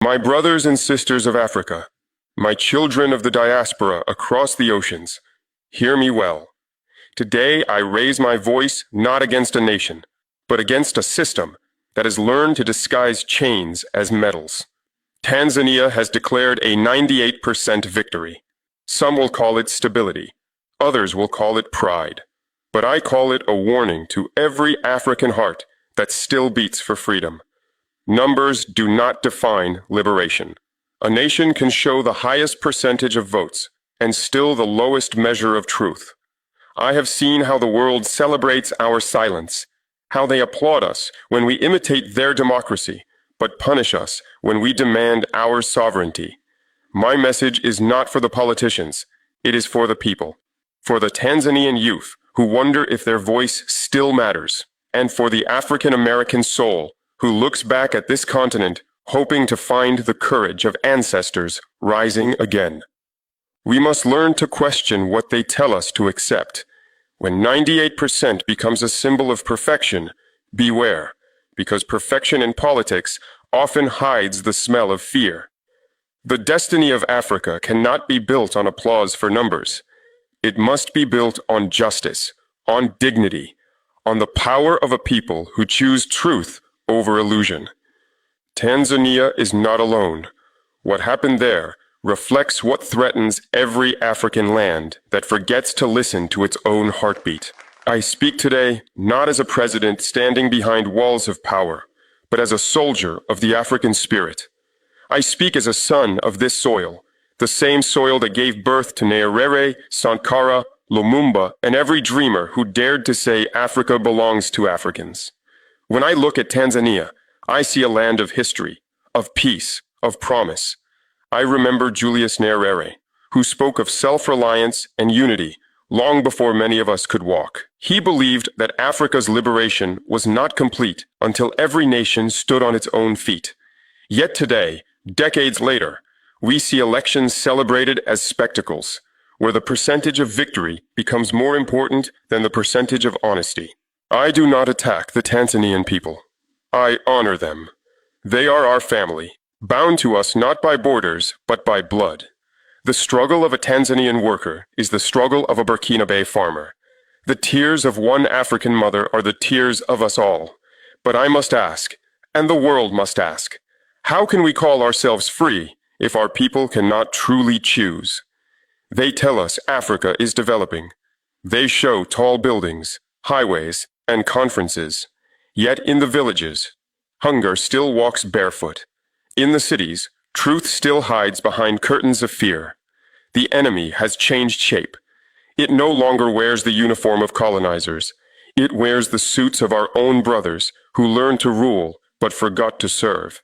My brothers and sisters of Africa, my children of the diaspora across the oceans, hear me well. Today I raise my voice not against a nation, but against a system that has learned to disguise chains as medals. Tanzania has declared a 98% victory. Some will call it stability. Others will call it pride. But I call it a warning to every African heart that still beats for freedom. Numbers do not define liberation. A nation can show the highest percentage of votes and still the lowest measure of truth. I have seen how the world celebrates our silence, how they applaud us when we imitate their democracy, but punish us when we demand our sovereignty. My message is not for the politicians, it is for the people, for the Tanzanian youth who wonder if their voice still matters, and for the African American soul who looks back at this continent hoping to find the courage of ancestors rising again. We must learn to question what they tell us to accept. When 98% becomes a symbol of perfection, beware, because perfection in politics often hides the smell of fear. The destiny of Africa cannot be built on applause for numbers. It must be built on justice, on dignity, on the power of a people who choose truth over illusion. Tanzania is not alone. What happened there reflects what threatens every African land that forgets to listen to its own heartbeat. I speak today not as a president standing behind walls of power, but as a soldier of the African spirit. I speak as a son of this soil, the same soil that gave birth to Nyerere, Sankara, Lumumba, and every dreamer who dared to say Africa belongs to Africans. When I look at Tanzania, I see a land of history, of peace, of promise. I remember Julius Nyerere, who spoke of self-reliance and unity long before many of us could walk. He believed that Africa's liberation was not complete until every nation stood on its own feet. Yet today, decades later, we see elections celebrated as spectacles, where the percentage of victory becomes more important than the percentage of honesty. I do not attack the Tanzanian people. I honor them. They are our family, bound to us not by borders, but by blood. The struggle of a Tanzanian worker is the struggle of a Burkinabe farmer. The tears of one African mother are the tears of us all. But I must ask, and the world must ask, how can we call ourselves free if our people cannot truly choose? They tell us Africa is developing. They show tall buildings, highways, and conferences. Yet in the villages, hunger still walks barefoot. In the cities, truth still hides behind curtains of fear. The enemy has changed shape. It no longer wears the uniform of colonizers. It wears the suits of our own brothers who learned to rule but forgot to serve.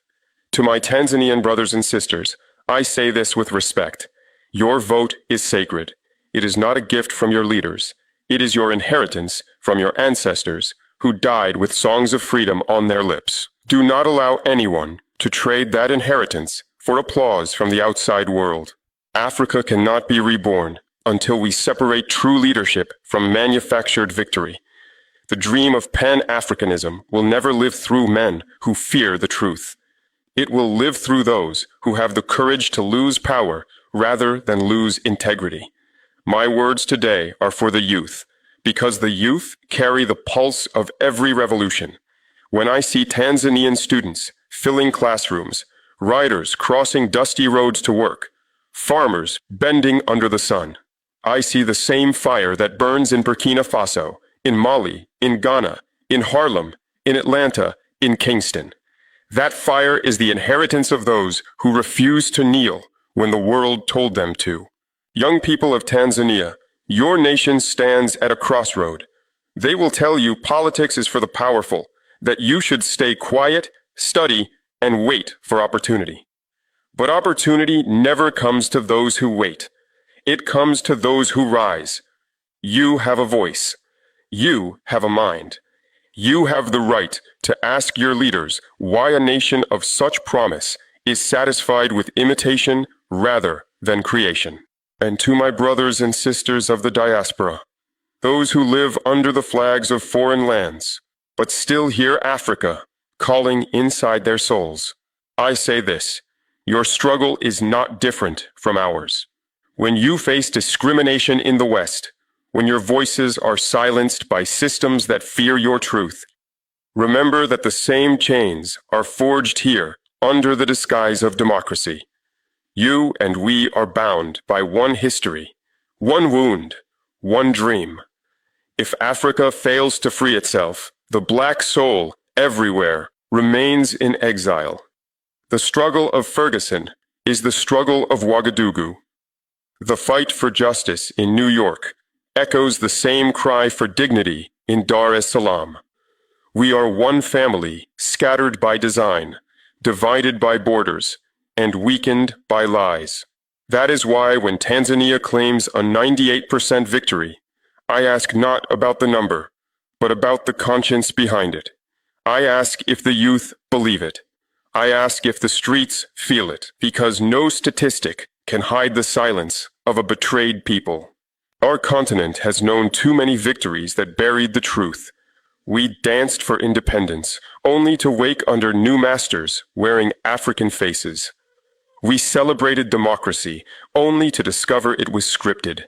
To my Tanzanian brothers and sisters, I say this with respect. Your vote is sacred. It is not a gift from your leaders. It is your inheritance from your ancestors who died with songs of freedom on their lips. Do not allow anyone to trade that inheritance for applause from the outside world. Africa cannot be reborn until we separate true leadership from manufactured victory. The dream of Pan-Africanism will never live through men who fear the truth. It will live through those who have the courage to lose power rather than lose integrity. My words today are for the youth, because the youth carry the pulse of every revolution. When I see Tanzanian students filling classrooms, riders crossing dusty roads to work, farmers bending under the sun, I see the same fire that burns in Burkina Faso, in Mali, in Ghana, in Harlem, in Atlanta, in Kingston. That fire is the inheritance of those who refused to kneel when the world told them to. Young people of Tanzania, your nation stands at a crossroad. They will tell you politics is for the powerful, that you should stay quiet, study, and wait for opportunity. But opportunity never comes to those who wait. It comes to those who rise. You have a voice. You have a mind. You have the right to ask your leaders why a nation of such promise is satisfied with imitation rather than creation. And to my brothers and sisters of the diaspora, those who live under the flags of foreign lands, but still hear Africa calling inside their souls, I say this: Your struggle is not different from ours. When you face discrimination in the West, when your voices are silenced by systems that fear your truth, remember that the same chains are forged here under the disguise of democracy. You and we are bound by one history, one wound, one dream. If Africa fails to free itself, the black soul everywhere remains in exile. The struggle of Ferguson is the struggle of Ouagadougou. The fight for justice in New York echoes the same cry for dignity in Dar es Salaam. We are one family, scattered by design, divided by borders, and weakened by lies. That is why when Tanzania claims a 98% victory, I ask not about the number, but about the conscience behind it. I ask if the youth believe it. I ask if the streets feel it, because no statistic can hide the silence of a betrayed people. Our continent has known too many victories that buried the truth. We danced for independence, only to wake under new masters wearing African faces. We celebrated democracy, only to discover it was scripted.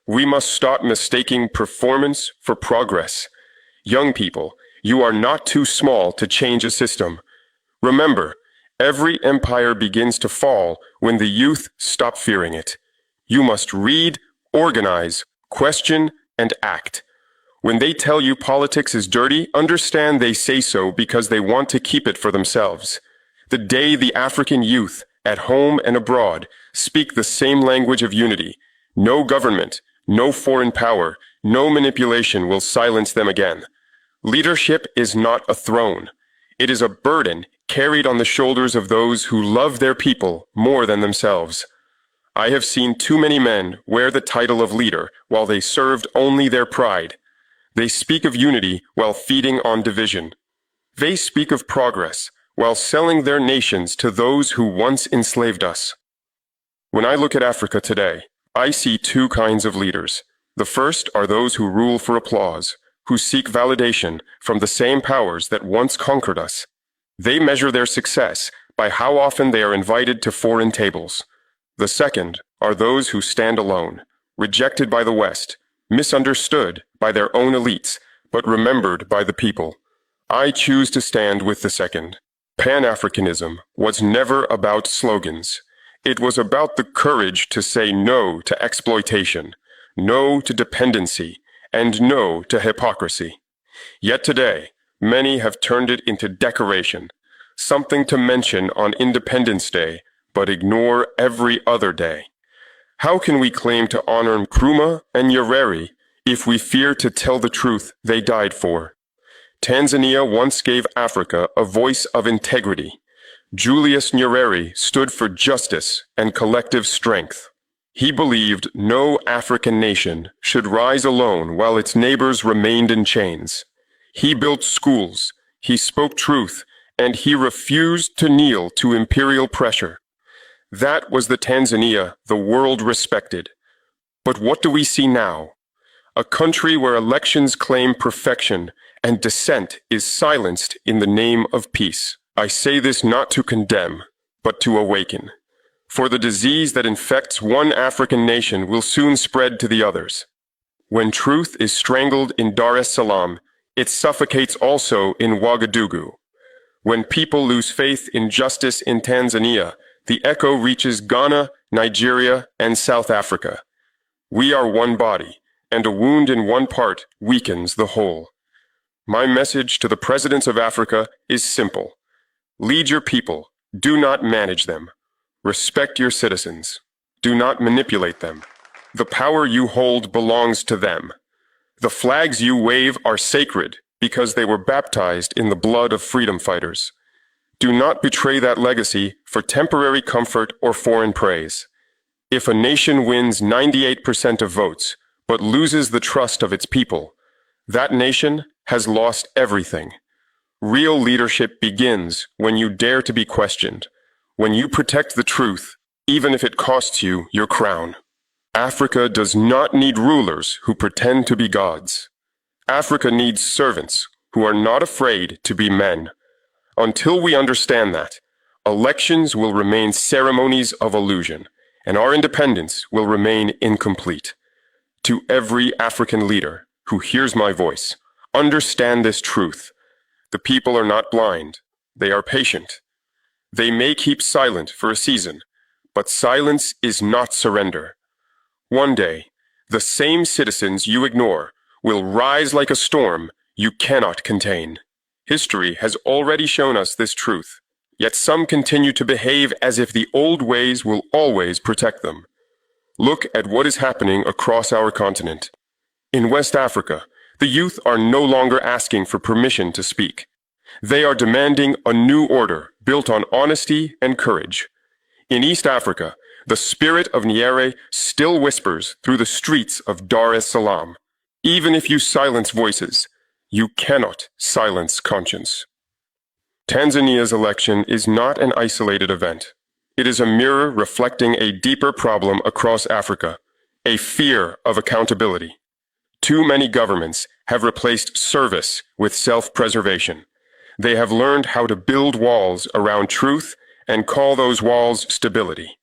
We must stop mistaking performance for progress. Young people, you are not too small to change a system. Remember, every empire begins to fall when the youth stop fearing it. You must read, organize, question, and act. When they tell you politics is dirty, understand they say so because they want to keep it for themselves. The day the African youth, at home and abroad, speak the same language of unity, no government, no foreign power, no manipulation will silence them again. Leadership is not a throne. It is a burden carried on the shoulders of those who love their people more than themselves. I have seen too many men wear the title of leader while they served only their pride. They speak of unity while feeding on division. They speak of progress while selling their nations to those who once enslaved us. When I look at Africa today, I see two kinds of leaders. The first are those who rule for applause, who seek validation from the same powers that once conquered us. They measure their success by how often they are invited to foreign tables. The second are those who stand alone, rejected by the West, misunderstood by their own elites, but remembered by the people. I choose to stand with the second. Pan-Africanism was never about slogans. It was about the courage to say no to exploitation, no to dependency, and no to hypocrisy. Yet today, many have turned it into decoration, something to mention on Independence Day, but ignore every other day. How can we claim to honor Nkrumah and Nyerere if we fear to tell the truth they died for? Tanzania once gave Africa a voice of integrity. Julius Nyerere stood for justice and collective strength. He believed no African nation should rise alone while its neighbors remained in chains. He built schools, he spoke truth, and he refused to kneel to imperial pressure. That was the Tanzania the world respected. But what do we see now? A country where elections claim perfection and dissent is silenced in the name of peace. I say this not to condemn, but to awaken. For the disease that infects one African nation will soon spread to the others. When truth is strangled in Dar es Salaam, it suffocates also in Ouagadougou. When people lose faith in justice in Tanzania, the echo reaches Ghana, Nigeria, and South Africa. We are one body, and a wound in one part weakens the whole. My message to the presidents of Africa is simple. Lead your people, do not manage them. Respect your citizens. Do not manipulate them. The power you hold belongs to them. The flags you wave are sacred because they were baptized in the blood of freedom fighters. Do not betray that legacy for temporary comfort or foreign praise. If a nation wins 98% of votes, but loses the trust of its people, that nation has lost everything. Real leadership begins when you dare to be questioned, when you protect the truth, even if it costs you your crown. Africa does not need rulers who pretend to be gods. Africa needs servants who are not afraid to be men. Until we understand that, Elections will remain ceremonies of illusion, and our independence will remain incomplete. To every African leader who hears my voice, understand this truth. The people are not blind. They are patient. They may keep silent for a season, but silence is not surrender. One day, the same citizens you ignore will rise like a storm you cannot contain. History has already shown us this truth, yet some continue to behave as if the old ways will always protect them. Look at what is happening across our continent. In West Africa, the youth are no longer asking for permission to speak. They are demanding a new order built on honesty and courage. In East Africa, the spirit of Nyerere still whispers through the streets of Dar es Salaam. Even if you silence voices, you cannot silence conscience. Tanzania's election is not an isolated event. It is a mirror reflecting a deeper problem across Africa, a fear of accountability. Too many governments have replaced service with self-preservation. They have learned how to build walls around truth and call those walls stability.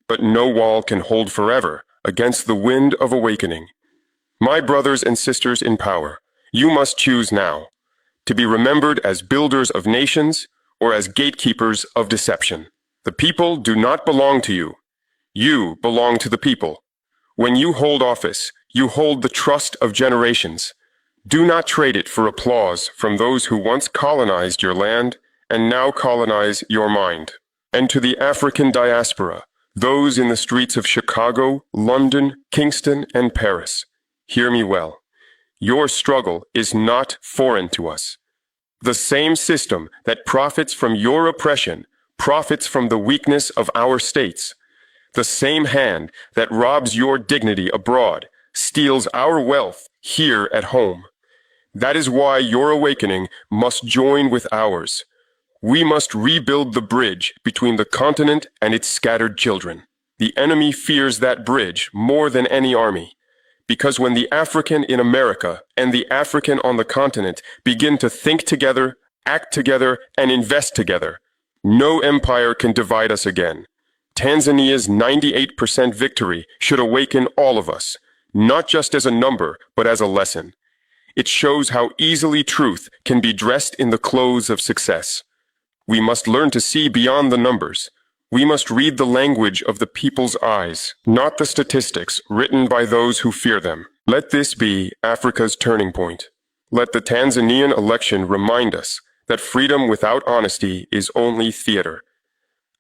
But no wall can hold forever against the wind of awakening. My brothers and sisters in power, you must choose now to be remembered as builders of nations or as gatekeepers of deception. The people do not belong to you. You belong to the people. When you hold office, you hold the trust of generations. Do not trade it for applause from those who once colonized your land and now colonize your mind. And to the African diaspora, those in the streets of Chicago, London, Kingston, and Paris, hear me well. Your struggle is not foreign to us. The same system that profits from your oppression profits from the weakness of our states. The same hand that robs your dignity abroad steals our wealth here at home. That is why your awakening must join with ours. We must rebuild the bridge between the continent and its scattered children. The enemy fears that bridge more than any army, because when the African in America and the African on the continent begin to think together, act together, and invest together, no empire can divide us again. Tanzania's 98% victory should awaken all of us, not just as a number, but as a lesson. It shows how easily truth can be dressed in the clothes of success. We must learn to see beyond the numbers. We must read the language of the people's eyes, not the statistics written by those who fear them. Let this be Africa's turning point. Let the Tanzanian election remind us that freedom without honesty is only theater.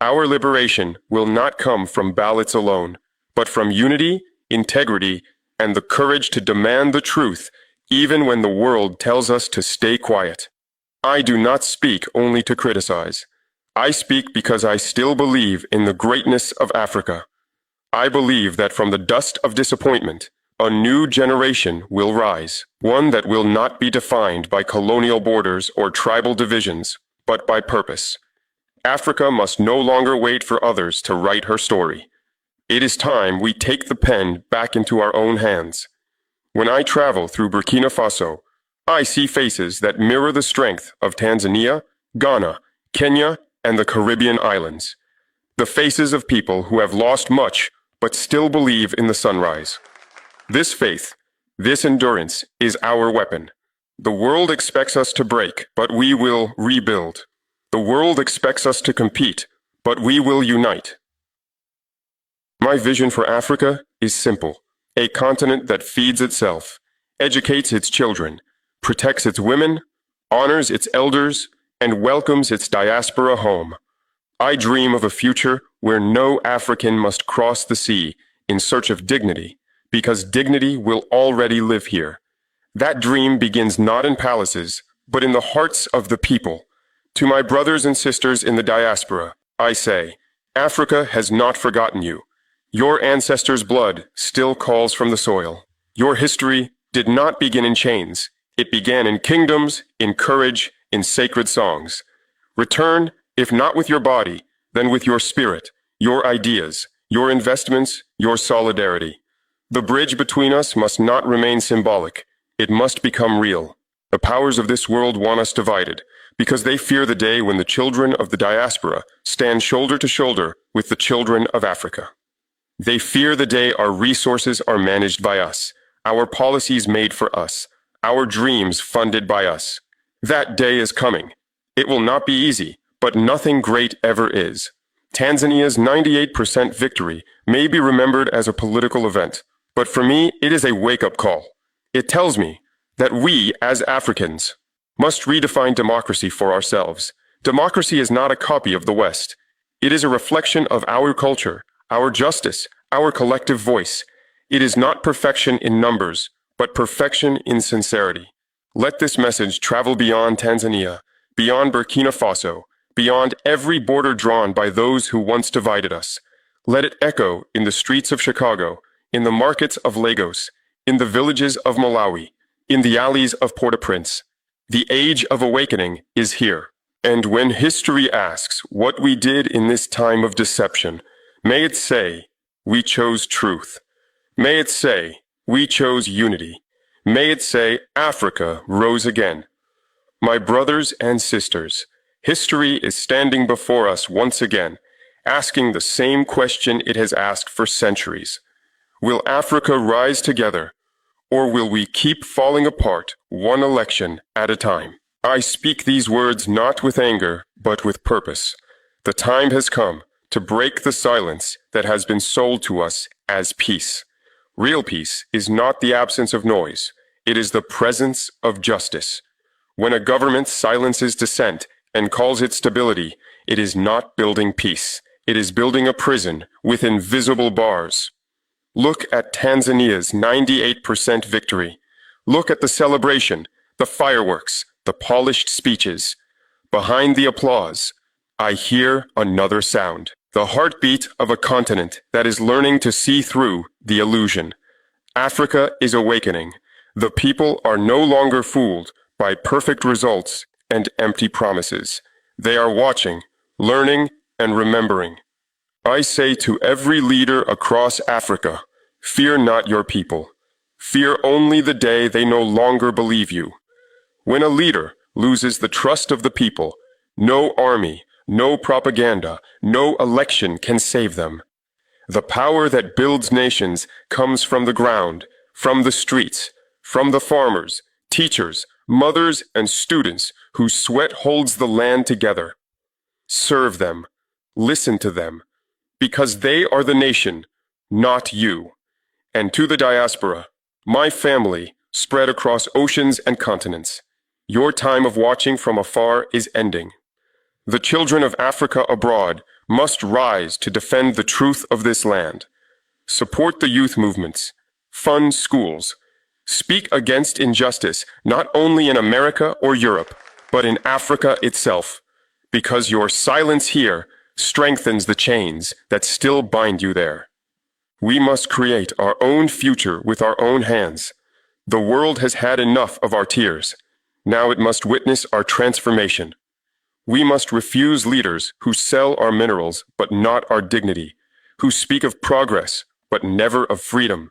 Our liberation will not come from ballots alone, but from unity, integrity, and the courage to demand the truth even when the world tells us to stay quiet. I do not speak only to criticize. I speak because I still believe in the greatness of Africa. I believe that from the dust of disappointment, a new generation will rise, one that will not be defined by colonial borders or tribal divisions, but by purpose. Africa must no longer wait for others to write her story. It is time we take the pen back into our own hands. When I travel through Burkina Faso, I see faces that mirror the strength of Tanzania, Ghana, Kenya, and the Caribbean islands. The faces of people who have lost much but still believe in the sunrise. This faith, this endurance is our weapon. The world expects us to break, but we will rebuild. The world expects us to compete, but we will unite. My vision for Africa is simple. A continent that feeds itself, educates its children, protects its women, honors its elders, and welcomes its diaspora home. I dream of a future where no African must cross the sea in search of dignity, because dignity will already live here. That dream begins not in palaces, but in the hearts of the people. To my brothers and sisters in the diaspora, I say, Africa has not forgotten you. Your ancestors' blood still calls from the soil. Your history did not begin in chains. It began in kingdoms, in courage, in sacred songs. Return, if not with your body, then with your spirit, your ideas, your investments, your solidarity. The bridge between us must not remain symbolic. It must become real. The powers of this world want us divided, because they fear the day when the children of the diaspora stand shoulder to shoulder with the children of Africa. They fear the day our resources are managed by us, our policies made for us, our dreams funded by us. That day is coming. It will not be easy, but nothing great ever is. Tanzania's 98% victory may be remembered as a political event, but for me, it is a wake-up call. It tells me that we, as Africans, must redefine democracy for ourselves. Democracy is not a copy of the West. It is a reflection of our culture, our justice, our collective voice. It is not perfection in numbers, but perfection in sincerity. Let this message travel beyond Tanzania, beyond Burkina Faso, beyond every border drawn by those who once divided us. Let it echo in the streets of Chicago, in the markets of Lagos, in the villages of Malawi, in the alleys of Port-au-Prince. The age of awakening is here. And when history asks what we did in this time of deception, may it say, we chose truth. May it say, we chose unity. May it say, Africa rose again. My brothers and sisters, history is standing before us once again, asking the same question it has asked for centuries. Will Africa rise together, or will we keep falling apart one election at a time? I speak these words not with anger, but with purpose. The time has come to break the silence that has been sold to us as peace. Real peace is not the absence of noise. It is the presence of justice. When a government silences dissent and calls it stability, it is not building peace. It is building a prison with invisible bars. Look at Tanzania's 98% victory. Look at the celebration, the fireworks, the polished speeches. Behind the applause, I hear another sound. The heartbeat of a continent that is learning to see through the illusion. Africa is awakening. The people are no longer fooled by perfect results and empty promises. They are watching, learning, and remembering. I say to every leader across Africa, fear not your people. Fear only the day they no longer believe you. When a leader loses the trust of the people, no army, no propaganda, no election can save them. The power that builds nations comes from the ground, from the streets, from the farmers, teachers, mothers, and students whose sweat holds the land together. Serve them. Listen to them. Because they are the nation, not you. And to the diaspora, my family, spread across oceans and continents, your time of watching from afar is ending. The children of Africa abroad must rise to defend the truth of this land. Support the youth movements. Fund schools. Speak against injustice, not only in America or Europe, but in Africa itself, because your silence here strengthens the chains that still bind you there. We must create our own future with our own hands. The world has had enough of our tears. Now it must witness our transformation. We must refuse leaders who sell our minerals but not our dignity, who speak of progress but never of freedom.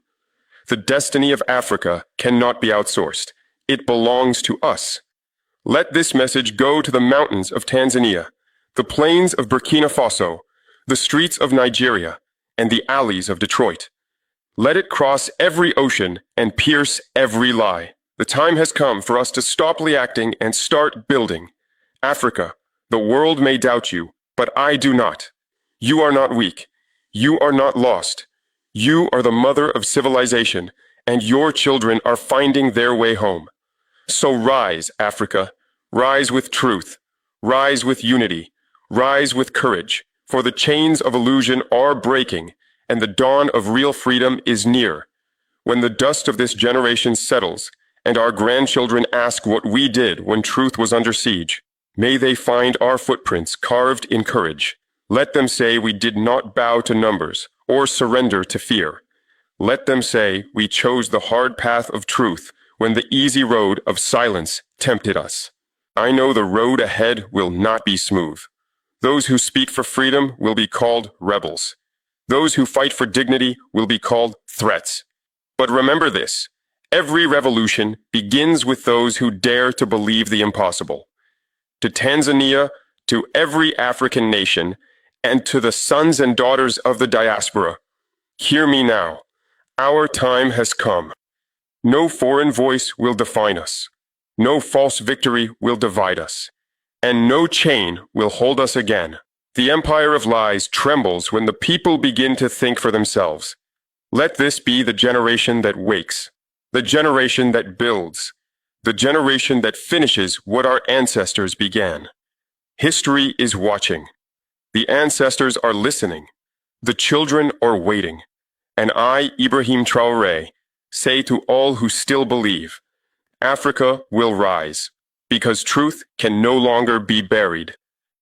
The destiny of Africa cannot be outsourced. It belongs to us. Let this message go to the mountains of Tanzania, the plains of Burkina Faso, the streets of Nigeria, and the alleys of Detroit. Let it cross every ocean and pierce every lie. The time has come for us to stop reacting and start building. Africa, the world may doubt you, but I do not. You are not weak. You are not lost. You are the mother of civilization, and your children are finding their way home. So rise, Africa. Rise with truth. Rise with unity. Rise with courage, for the chains of illusion are breaking, and the dawn of real freedom is near. When the dust of this generation settles, and our grandchildren ask what we did when truth was under siege, may they find our footprints carved in courage. Let them say we did not bow to numbers or surrender to fear. Let them say we chose the hard path of truth when the easy road of silence tempted us. I know the road ahead will not be smooth. Those who speak for freedom will be called rebels. Those who fight for dignity will be called threats. But remember this, every revolution begins with those who dare to believe the impossible. to Tanzania, to every African nation, and to the sons and daughters of the diaspora. Hear me now. Our time has come. No foreign voice will define us. No false victory will divide us. And no chain will hold us again. The empire of lies trembles when the people begin to think for themselves. Let this be the generation that wakes, the generation that builds, the generation that finishes what our ancestors began. History is watching. The ancestors are listening. The children are waiting. And I, IBRAHIM TRAURE, say to all who still believe, Africa will rise, because truth can no longer be buried.